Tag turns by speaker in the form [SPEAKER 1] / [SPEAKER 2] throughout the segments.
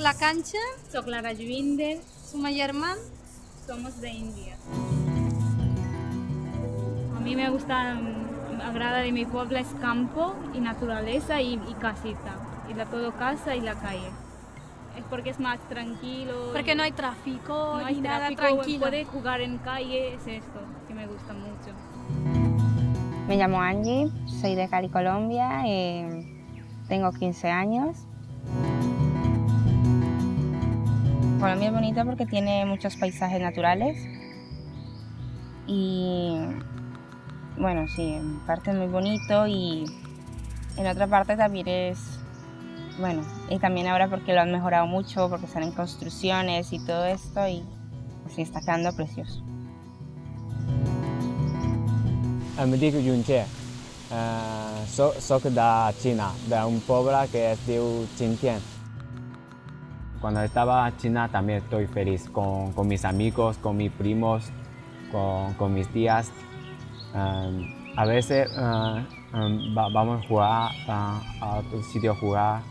[SPEAKER 1] la cancha.
[SPEAKER 2] Soc la Rajwinder.
[SPEAKER 1] Som germans.
[SPEAKER 2] Somos de India. A mí me agrada de mi pueblo es campo y naturaleza y casita. Y todo casa y la calle. Es porque es más tranquilo.
[SPEAKER 1] Porque no hay tráfico,
[SPEAKER 2] no hay
[SPEAKER 1] ni nada,
[SPEAKER 2] tráfico,
[SPEAKER 1] tranquilo.
[SPEAKER 2] puede jugar en calle, es esto que me gusta mucho.
[SPEAKER 3] Me llamo Angie, soy de Cali, Colombia, tengo 15 años. Colombia es bonita porque tiene muchos paisajes naturales y bueno, sí, en parte es muy bonito y en otra parte también es, bueno, y también ahora porque lo han mejorado mucho, porque están en construcciones y todo esto y sí está quedando precioso.
[SPEAKER 4] Em dic Yunche, soc de China, d'un poble que es diu Xinjiang. Cuando estaba en China también estoy feliz con mis amigos, con mis primos, con mis tías. A veces vamos a jugar a otro sitio a jugar,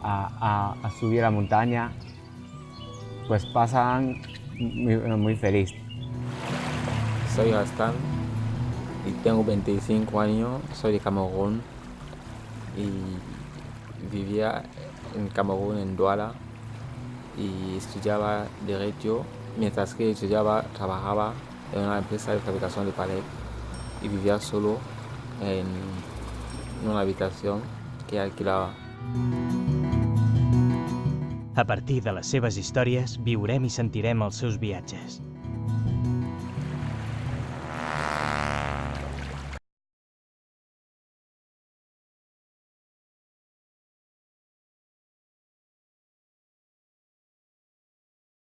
[SPEAKER 4] a subir a la montaña, pues pasan muy feliz.
[SPEAKER 5] Soy Gastán y tengo 25 años, soy de Camerún y vivía en Camerún, en Douala, y estudiaba Derecho. Mientras que estudiaba, trabajaba en una empresa de fabricación de palet y vivía solo en una habitación que alquilaba.
[SPEAKER 6] A partir de les seves històries, viurem i sentirem els seus viatges.